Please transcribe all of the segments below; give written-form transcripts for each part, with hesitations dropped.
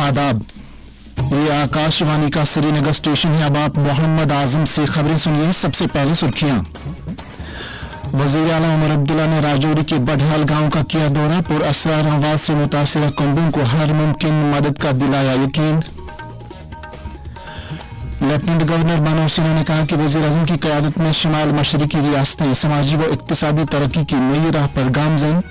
आदाब, ये आकाशवाणी का श्रीनगर स्टेशन है। अब आप मोहम्मद आजम से खबरें सुनिए। सबसे पहले सुर्खियां। वजीर आला उमर अब्दुल्ला ने राजौरी के बढ़ाल गांव का किया दौरा। पुरअसरार आवाज से मुतासिरा कुंबों को हर मुमकिन मदद का दिलाया यकीन। लेफ्टिनेंट गवर्नर मनोज सिन्हा ने कहा कि वजीर आजम की क़यादत में शुमाल मशरिकी रियासतें समाजी व इक्तिसादी तरक्की की नई राह पर गामजन।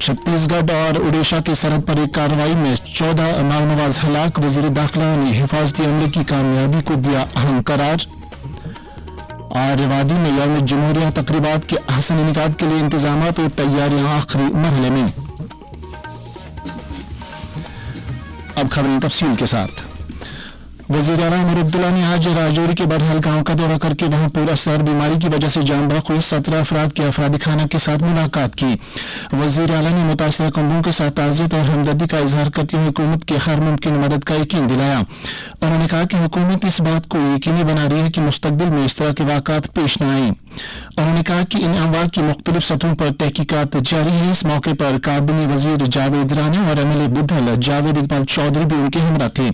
छत्तीसगढ़ और उड़ीसा की सरहद पर एक कार्रवाई में 14 माओनवाज हलाक। वजीर दाखिला ने हिफाजती अमले की कामयाबी को दिया अहम करार। और रेवाड़ी में यौम जमहूरिया तकरीबात के अहसन इनेकाद के लिए इंतजाम और तैयारियां आखिरी मरहले में। अब खबरें तफसील के साथ। वजीर आला उमर अब्दुल्ला ने आज राजौरी के बड़हल गांव का दौरा करके वहां पुरअसर बीमारी की वजह से जान बहक हुए 17 अफराद के अफरादी खाना के साथ मुलाकात की। वजीर आला ने मुतासरा कुंबों के साथ ताज़ियत और हमदर्दी का इजहार करते हुए हुकूमत की हर मुमकिन मदद का यकीन दिलाया। उन्होंने कहा कि हुकूमत इस बात को यकीनी बना रही है कि मुस्तकबिल में इस तरह के वाक़ात पेश न आए। उन्होंने कहा कि इन अमवात की मुख्तलिफ सतहों पर तहकीकात जारी है। इस मौके पर काबिनी वजीर जावेद राना और एमएलए बुद्धल जावेद इकबाल चौधरी भी उनके हमरा थे।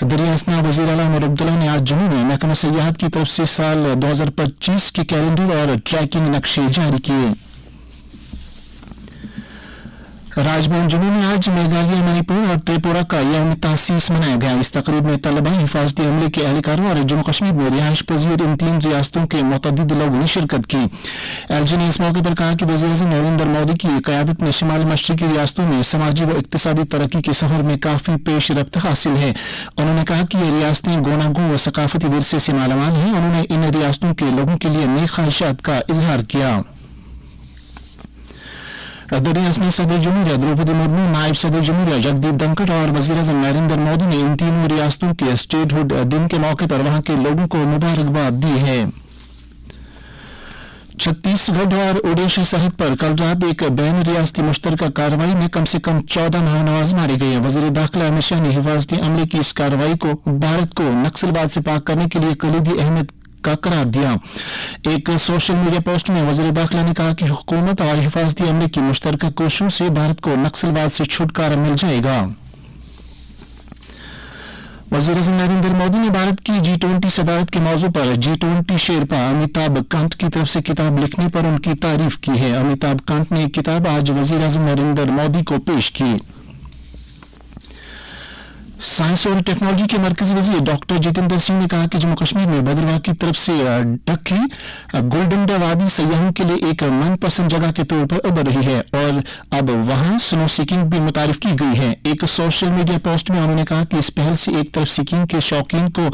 दरियासना वजीर आला उमर अब्दुल्ला ने आज जम्मू में महकमा सयाहत की तरफ से साल 2025 के कैलेंडर और ट्रैकिंग नक्शे जारी किए। राजभवन जम्मू में आज मेघालय, मणिपुर और त्रिपुरा का यौम तासीस मनाया गया। इस तकरीब में तलबा, हिफाजती अमले के एहलकारों और जम्मू कश्मीर में रिहाइश पजीर इन तीन रियासतों के मुतअद्दिद लोगों ने शिरकत की। एलजी ने इस मौके पर कहा कि वज़ीर-ए-आज़म नरेंद्र मोदी की क़यादत में शुमाल मशरिकी रियासतों में समाजी व इक़्तिसादी तरक्की के सफर में काफी पेशरफ्त हासिल है। उन्होंने कहा कि ये रियासतें गोनागो व सकाफती विरसे से मालामाल हैं। उन्होंने इन रियासतों के लोगों के लिए नई ख्वाहिशात का इजहार किया। दरियासना सदर जमहूरिया द्रौपदी मुर्मू, नायब सदर जमहूरिया जगदीप धनखड़ और वज़ीर-ए-आज़म नरेंद्र मोदी ने इन तीनों रियासतों के स्टेटहुड दिन के मौके पर वहां के लोगों को मुबारकबाद दी है। छत्तीसगढ़ और उड़ीसा सरहद पर कल रात एक बैन रियासती मुश्तरका कार्रवाई में कम से कम 14 माओनवाज मारे गए। वज़ीर दाखिला अमित शाह ने हिफाजती अमले की इस कार्रवाई को भारत को नक्सलवाद से पाक करने के लिए कलीदी अहमियत का करार दिया। एक सोशल मीडिया पोस्ट में वज़ीर दाखिला ने कहा कि हुकूमत और हिफाजती अमले की मुश्तरका कोशिशों से भारत को नक्सलवाद से छुटकारा मिल जाएगा। वज़ीर-ए-आज़म नरेंद्र मोदी ने भारत की G20 सदारत के मौजू पर G20 शेरपा अमिताभ कांत की तरफ से किताब लिखने पर उनकी तारीफ की है। अमिताभ कांत ने एक किताब आज वज़ीर-ए-आज़म नरेंद्र मोदी को पेश की। साइंस और टेक्नोलॉजी के मरकजी वजीर डॉक्टर जितेंद्र सिंह ने कहा कि जम्मू कश्मीर में भद्रवाह की तरफ से ढकी गोल्डन वादी सयाहों के लिए एक मनपसंद जगह के तौर पर उभर रही है और अब वहां स्नो स्कीइंग भी मुतारिफ की गई है। एक सोशल मीडिया पोस्ट में उन्होंने कहा कि इस पहल से एक तरफ स्कीइंग के शौकीन को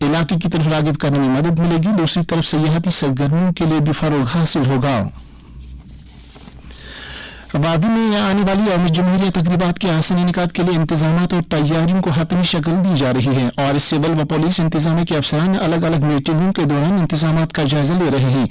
इलाके की तरफ रागिब करने में मदद मिलेगी, दूसरी तरफ सयाहती सरगर्मियों के लिए भी फरोग हासिल होगा। वादी में आने वाली यौम जमहूरिया तकरीबात के आसन इनेकाद के लिए इंतजामात और तैयारियों को हतमी शक्ल दी जा रही है और सिविल व पुलिस इंतजामिया के अफसरान अलग अलग मीटिंगों के दौरान इंतजामात का जायजा ले रहे हैं।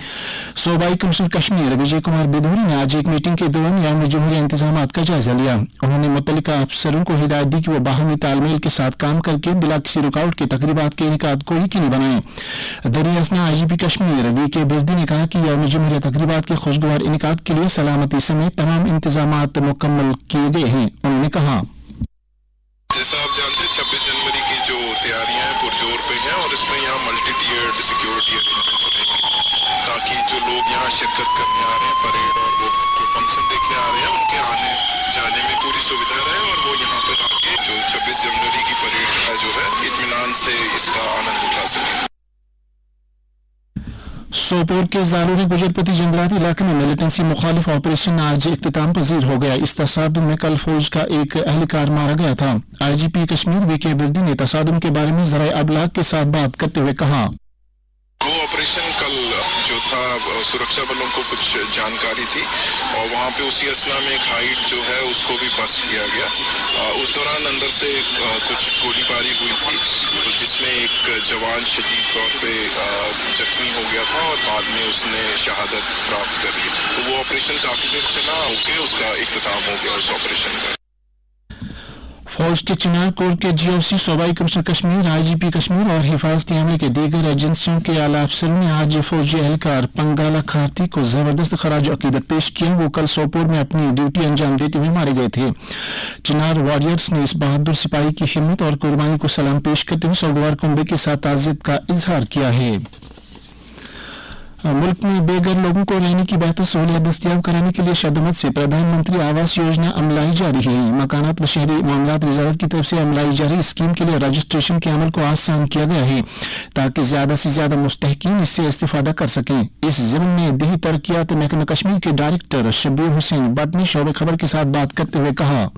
सूबाई कमिश्नर कश्मीर विजय कुमार बिधूरी ने आज एक मीटिंग के दौरान यौम जमहूरिया इंतजामात का जायजा लिया। उन्होंने मुतल्लिका अफसरों को हिदायत दी कि वो बाहमी तालमेल के साथ काम करके बिला किसी रुकावट के तकरीबात के इनेकाद को यकीनी बनाएं। दरियासना आईजीपी कश्मीर वीके बिर्दी ने कहा कि यौम जमहूरिया तकरीबात के खुशगवार इनेकाद के लिए सलामती समेत तमाम इंतजामात मुकम्मल किए गए हैं। उन्होंने कहा, जैसा आप जानते हैं 26 जनवरी की जो तैयारियां हैं पुरजोर पे हैं और इसमें यहाँ मल्टी टीयर्ड सिक्योरिटी अरेंजमेंट्स रहेंगे ताकि जो लोग यहाँ शिरकत करने आ रहे हैं परेड और वो जो फंक्शन देखने आ रहे हैं उनके आने जाने में पूरी सुविधा रहे और वो यहाँ पर आके जो 26 जनवरी की परेड का जो है इत्मीनान से इसका आनंद उठा सकें। सोपोर के जालूरी गुजरपति जंगलाती इलाके में मिलिटेंसी मुखालिफ ऑपरेशन आज इख्तिताम पजीर हो गया। इस तसादुम में कल फौज का एक एहलकार मारा गया था। आईजीपी कश्मीर वीके बिर्दी ने तसादुम के बारे में ज़राए अबलाग के साथ बात करते हुए कहा, वो ऑपरेशन कल जो था सुरक्षा बलों को कुछ जानकारी थी और वहाँ पे उसी असना में एक हाइट जो है उसको भी बस्ट किया गया। उस दौरान अंदर से कुछ गोलीबारी हुई थी तो जिसमें एक जवान शदीद तौर पे जख्मी हो गया था और बाद में उसने शहादत प्राप्त कर ली। तो वो ऑपरेशन काफी देर चला होके उसका इख्तिताम हो गया उस ऑपरेशन का। फौज के चिनार कोर के जीओसी सूबाई कमिश्नर कश्मीर, आईजीपी कश्मीर और हिफाजती अमले के दीगर एजेंसियों के आला अफसरों ने आज फौजी एहलकार पंगाला खारती को जबरदस्त खराज अकीदत पेश किया। वो कल सोपोर में अपनी ड्यूटी अंजाम देते हुए मारे गए थे। चिनार वॉरियर्स ने इस बहादुर सिपाही की हिम्मत और कुर्बानी को सलाम पेश करते हुए सोगवार कुंबे के साथ ताज़ियत का इजहार किया है। मुल्क में बेघर लोगों को रहने की बेहतर सहूलियत दस्तयाब कराने के लिए शदमत से प्रधानमंत्री आवास योजना अमलाई जा रही है। मकानात व शहरी मामलात वजारत की तरफ से अमलाई जा रही स्कीम के लिए रजिस्ट्रेशन के अमल को आसान किया गया है ताकि ज्यादा से ज्यादा मुस्तहकीन इससे इस्तेफादा कर सकें। इस ज़िम्न में देही तरक्कियात महकमा कश्मीर के डायरेक्टर शब्बीर हुसैन बट ने शोबे खबर के साथ बात करते हुए कहा,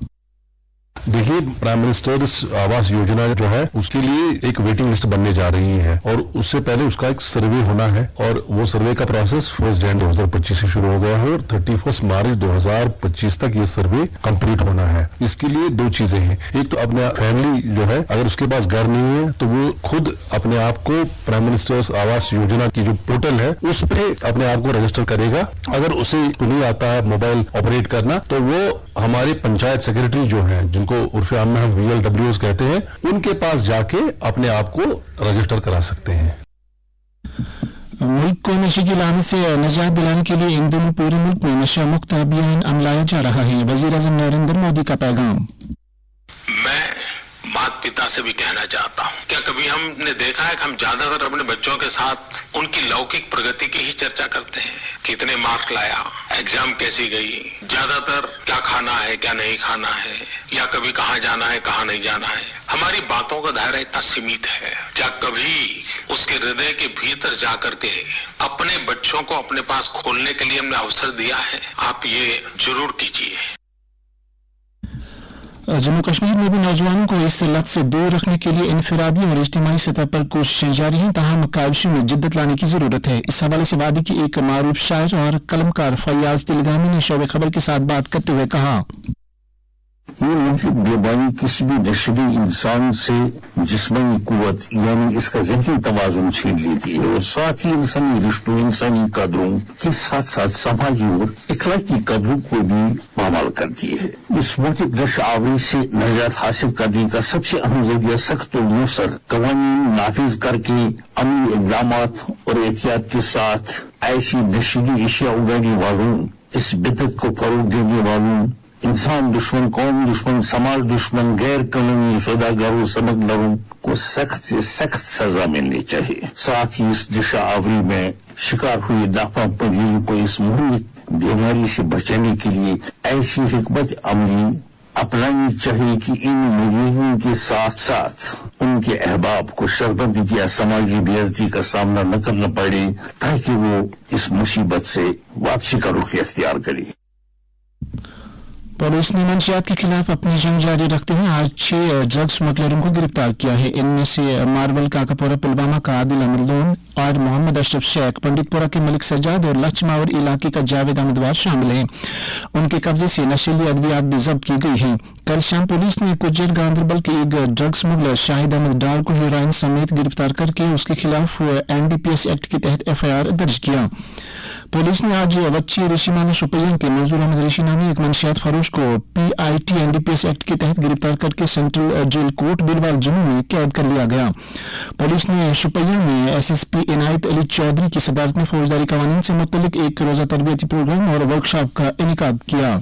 देखिए, प्राइम मिनिस्टर्स आवास योजना जो है उसके लिए एक वेटिंग लिस्ट बनने जा रही है और उससे पहले उसका एक सर्वे होना है और वो सर्वे का प्रोसेस 1 जनवरी 2025 से शुरू हो गया है और 31 मार्च 2025 तक ये सर्वे कंप्लीट होना है। इसके लिए 2 चीजें हैं। एक तो अपने फैमिली जो है अगर उसके पास घर नहीं है तो वो खुद अपने आप को प्राइम मिनिस्टर्स आवास योजना की जो पोर्टल है उस पे अपने आप को रजिस्टर करेगा। अगर उसे नहीं आता है मोबाइल ऑपरेट करना तो वो हमारे पंचायत सेक्रेटरी जो है जिनको उर्फ आम में हम VLWs कहते हैं उनके पास जाके अपने आप को रजिस्टर करा सकते हैं। मुल्क को नशे की लानत से निजात दिलाने के लिए इन दिनों पूरे मुल्क में नशा मुक्त अभियान अमलाया जा रहा है। वजीर आज़म नरेंद्र मोदी का पैगाम। मैं माता पिता से भी कहना चाहता हूँ, क्या कभी हमने देखा है कि हम ज्यादातर अपने बच्चों के साथ उनकी लौकिक प्रगति की ही चर्चा करते हैं? कितने मार्क्स लाया, एग्जाम कैसी गई, ज्यादातर क्या खाना है क्या नहीं खाना है, या कभी कहाँ जाना है कहाँ नहीं जाना है। हमारी बातों का दायरा इतना सीमित है। क्या कभी उसके हृदय के भीतर जाकर के अपने बच्चों को अपने पास खोलने के लिए हमने अवसर दिया है? आप ये जरूर कीजिए। जम्मू कश्मीर में भी नौजवानों को इस लत से दूर रखने के लिए इनफरादी और इज्तिमाई सतह पर कोशिशें जारी हैं, ताहम काविशों में जिद्दत लाने की जरूरत है। इस हवाले से वादी की एक मारूफ शायर और कलमकार फैयाज तिलगामी ने शोबे खबर के साथ बात करते हुए कहा, ये मुल्क बेबानी किसी भी नशरी इंसान से जिस्मानी कुव्वत यानी इसका ज़हनी तवाज़ुन छीन लेती है और साथ ही इंसानी रिश्तों, इंसानी कदरों के साथ साथ समाजी और इखलाकी कदरों को भी पामाल करती है। इस मुल्क नशा आवरी से निजात हासिल करने का सबसे अहम जरिया सख्त और मुसर कवानीन नाफिज करके अमली इक़दाम और एहतियात के साथ ऐसी नशीली अशिया उगाने वालों, इस बिदअत को फरोग देने वालों, इंसान दुश्मन, कौम दुश्मन, समाज दुश्मन, गैर कानूनी सौदागरों, समगलरों को सख्त से सख्त सजा मिलनी चाहिए। साथ ही इस नशा आवरी में शिकार हुए दाफा मरीजों को इस मुहलिक बीमारी से बचाने के लिए ऐसी हिकमत अमली अपनानी चाहिए कि इन मरीजों के साथ साथ उनके अहबाब को शर्बत या समाजी बेइज्जती का सामना न करना पड़े ताकि वो इस मुसीबत से वापसी का रुख इख्तियार करे। पुलिस ने मंशियात के खिलाफ अपनी जंग जारी रखते हुए आज 6 ड्रग स्मगलरों को गिरफ्तार किया है। इनमें से मार्बल काकापुरा पुलवामा का आदिल अहमद लोन और मोहम्मद अशरफ शेख, पंडितपुरा के मलिक सज्जाद और लचमावर इलाके का जावेद अहमदवार शामिल हैं। उनके कब्जे से नशीली अद्वियात भी जब्त की गई हैं। कल शाम पुलिस ने कुजर गांधरबल के एक ड्रग स्मगलर शाहिद अहमद डार को हेरोइन समेत गिरफ्तार करके उसके खिलाफ NDPS एक्ट के तहत FIR दर्ज किया। पुलिस ने आज वच्ची ऋषिमाना शुपैया के मंजूर अहमद ऋषि नामी एक मंशियात फरोश को PIT NDPS एक्ट के तहत गिरफ्तार करके सेंट्रल जेल कोर्ट बिलवाल जम्मू में कैद कर लिया गया। पुलिस ने शुपैया में SSP इनायत अली चौधरी की सदारत में फौजदारी कवानीन से मुतल्लिक एक रोजा तरबियती प्रोग्राम और वर्कशॉप का इनेकाद किया।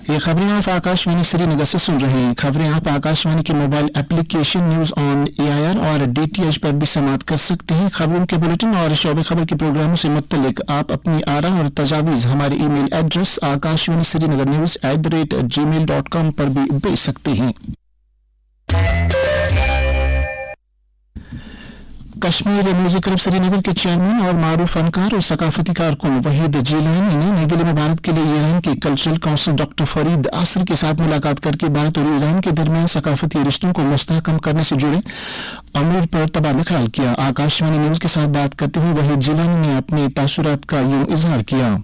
ये खबरें आप आकाशवाणी श्रीनगर से सुन रहे हैं। खबरें आप आकाशवाणी के mobile application news on AIR और DTH पर भी समाप्त कर सकते हैं। खबरों के बुलेटिन और शोबे खबर के प्रोग्रामों से मुत्तलिक आप अपनी आरा और तजावीज हमारे ईमेल एड्रेस akashwani.srinagarnews@gmail.com पर भी भेज सकते हैं। कश्मीर म्यूजिक क्लब श्रीनगर के चेयरमैन और मारूफ फनकार और सकाफती कारकुन वहीद जीलानी ने नई दिल्ली में भारत के लिए ईरान के कल्चरल काउंसिल डॉक्टर फरीद आसर के साथ मुलाकात करके भारत और ईरान के दरमियान सकाफती रिश्तों को मुस्तहकम करने से जुड़े अमूर पर तबादला ख्याल किया। आकाशवाणी न्यूज के साथ बात करते हुए वहीद जीलानी ने अपने तासुरात का यूं इजहार किया।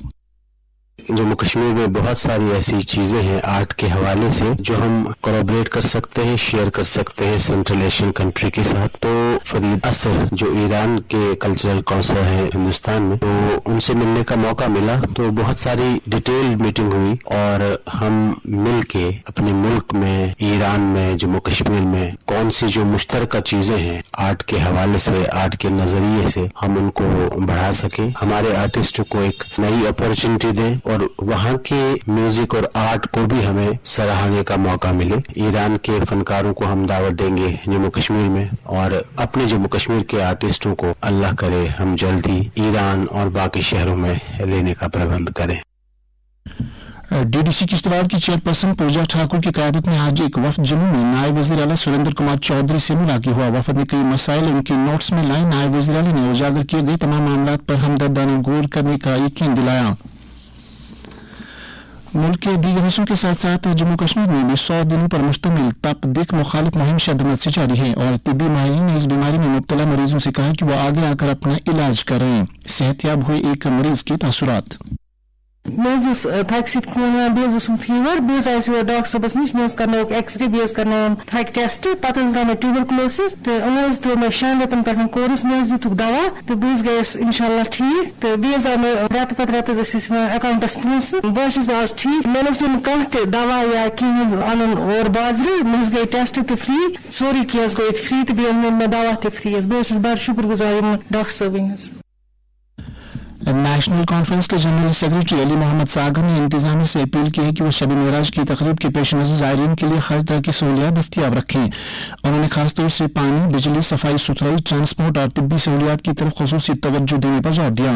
जम्मू कश्मीर में बहुत सारी ऐसी चीजें हैं आर्ट के हवाले से जो हम कोलैबोरेट कर सकते हैं, शेयर कर सकते हैं सेंट्रल एशियन कंट्री के साथ। तो फरीद असर जो ईरान के कल्चरल काउंसिल है हिंदुस्तान में, तो उनसे मिलने का मौका मिला, तो बहुत सारी डिटेल मीटिंग हुई और हम मिल के अपने मुल्क में, ईरान में, जम्मू कश्मीर में कौन सी जो मुश्तरका चीजें हैं आर्ट के हवाले से, आर्ट के नजरिए से हम उनको बढ़ा सके, हमारे आर्टिस्टों को एक नई अपॉर्चुनिटी दें और वहाँ के म्यूजिक और आर्ट को भी हमें सराहने का मौका मिले। ईरान के फनकारों को हम दावत देंगे जम्मू कश्मीर में और अपने जम्मू कश्मीर के आर्टिस्टों को अल्लाह करे हम जल्दी ईरान और बाकी शहरों में लेने का प्रबंध करें। डीडीसी किश्तवाड़ की चेयरपर्सन पूजा ठाकुर की क़यादत में आज एक वफ्द जम्मू में नायब वज़ीर आला सुरेंद्र कुमार चौधरी से मुलाकात हुआ। वफद ने कई मसाइल उनके नोट्स में लाए। नायब वज़ीर आला ने उजागर किए गए तमाम मामलात पर हमदर्दाना गौर करने का यकीन दिलाया। मुल्क के दीगर हिस्सों के साथ साथ जम्मू कश्मीर में भी 100 दिनों पर मुश्तमिल तपदीक मुखालिफ मुहिम शद्दत से जारी है और तिब्बी माहिरीन ने इस बीमारी में मुब्तला मरीजों से कहा कि वो आगे आकर अपना इलाज करें। सेहतयाब हुए एक मरीज के तासुरात। थक सत खून बेम फीवर बेस डॉक्टर सबस नश मे एक्सरे बेस करना थक टेस्ट पे द्राव मे ट्यूबरकुलोसिस तो थो मे 6 रेतन पे कोर्स मे दिख दवा तो बस गयस इंशाल्लाह ठीक तो बेस आव मे रेत पे रेत अकाउंटस पोस बस आज ठीक मे पे दवा या कह अन और बाजरे मे गई टेस्ट तो फ्री सोरी कह गो फ्री तो मे दवा तो फ्री बस बड़ शुक्र गुजार डॉक्टर सबन। नेशनल कॉन्फ्रेंस के जनरल सेक्रेटरी अली मोहम्मद सागर ने इंतजामिया से अपील की है कि वो शब मेराज की तकरीब के पेश नज़र ज़ायरीन के लिए हर तरह की सहूलियात दस्तियाब रखें। उन्होंने खासतौर से पानी, बिजली, सफाई सुथराई, ट्रांसपोर्ट और तिब्बी सहूलियात की तरफ खुसूसी तवज्जो देने पर जोर दिया।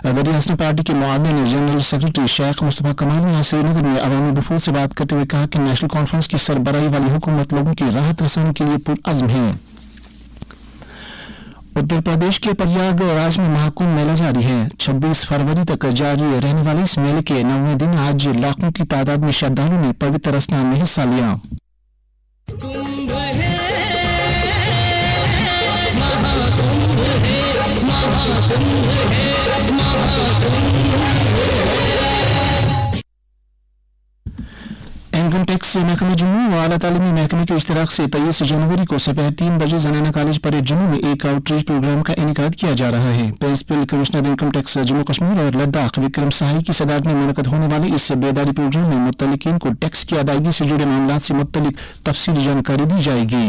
दरिया हसन पार्टी के मुआविन जनरल सेक्रेटरी शेख मुस्तफा कमाल ने श्रीनगर में अवामी वफूद से बात करते हुए कहा कि नेशनल कॉन्फ्रेंस की सरबराही वाली हुकूमत लोगों की राहत रसानी के लिए पुरअज़्म है। उत्तर प्रदेश के प्रयागराज में महाकुंभ मेला जारी है। 26 फरवरी तक जारी रहने वाले इस मेले के 9वें दिन आज लाखों की तादाद में श्रद्धालुओं ने पवित्र स्नान में हिस्सा लिया। इनकम टैक्स महकमा जम्मू व आला तालीमी महकमे के इश्तराक से 23 जनवरी को दोपहर 3 बजे जनाना कॉलेज परेड जम्मू में एक आउटरीच प्रोग्राम का इनेकाद किया जा रहा है। Principal commissioner income tax Jammu Kashmir और लद्दाख विक्रम साही की सदारत में मुनक़द होने वाले इस बेदारी प्रोग्राम में मुत्तलिकीन को टैक्स की अदायगी से जुड़े मामलों से मुत्तलिक तफसीली जानकारी दी जाएगी।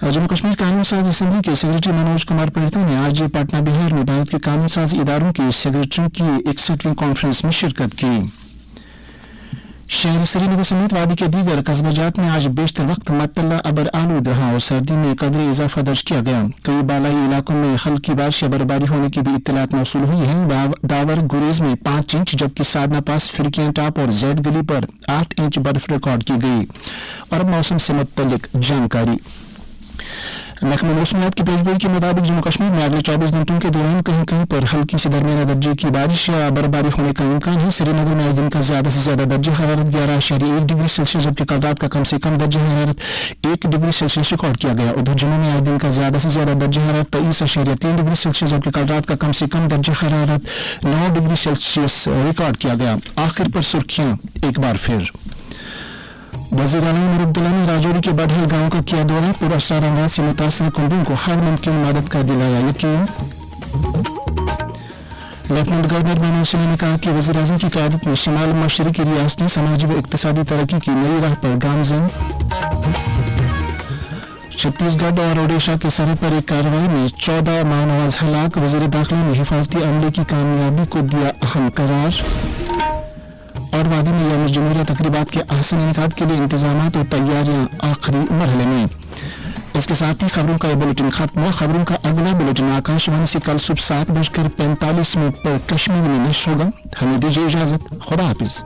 जम्मू कश्मीर कानून साज असेंबली के सेक्रेटरी मनोज कुमार परिता ने आज पटना बिहार में भारत के कानून साज इदारों के सेक्रेटरियों की 61वीं कॉन्फ्रेंस में शिरकत की। शहर श्रीनगर समेत वादी के दीगर कस्बाजात में आज बेशतर वक्त मतल्ला अबर आलूद रहा और सर्दी में कदरे इजाफा दर्ज किया गया। कई बालाई इलाकों में हल्की बारिश या बर्फबारी होने की भी इत्तलात मौसूल हुई है। दावर गुरेज में 5 इंच जबकि साधना पास फिरकियां टाप और जेड गली पर 8 इंच बर्फ रिकॉर्ड की गई। और अब मौसम से मुत्तलिक जानकारी। महकमा मौसमियात की पेशगोई के मुताबिक जम्मू कश्मीर में अगले 24 घंटों के दौरान कहीं कहीं पर हल्की से दरमियाना दर्जे की बारिश या बर्फबारी होने का इम्कान है। श्रीनगर में आज दिन का ज्यादा से ज्यादा दर्जा हरारत 11.1 डिग्री सेल्सियस जबकि कल रात का कम से कम दर्जा हरारत 1 डिग्री सेल्सियस रिकॉर्ड किया गया। उधर जम्मू में आज दिन का ज्यादा से ज्यादा दर्जा हरारत 23.3 डिग्री सेल्सियस जबकि कल रात का कम से कम दर्जा हरारत 9 डिग्री सेल्सियस रिकॉर्ड किया गया। आखिर पर सुर्खियां एक बार फिर। वज़ीर आला उमर अब्दुल्ला ने राजौरी के बढ़ल गांव का किया दौरा। पूरा सारा से मुतासर कुंबों को हर मुमकिन मदद का दिलाया यकीन। लेफ्टिनेंट गवर्नर मनोज सिन्हा ने कहा कि वज़ीर आज़म की क़यादत में शिमाल मशरिकी रियासतें समाजी व इक़्तिसादी तरक्की की नई राह पर गामज़न। छत्तीसगढ़ और ओडिशा के सरहद पर एक कार्रवाई में 14 मानवाज हलाक। वज़ीर दाखिला ने हिफाजती अमले की कामयाबी को दिया अहम करार। और वादी में यौम जमहूरिया तकरीबात के अहसन इनेकाद के लिए इंतजामात और तैयारियां आखिरी मरहले में। इसके साथ ही खबरों का यह बुलेटिन खत्म हुआ। खबरों का अगला बुलेटिन आकाशवाणी से कल सुबह 7:45 पर कश्मीर में नश्र होगा। हमें दीजिए इजाजत। खुदा हाफिज।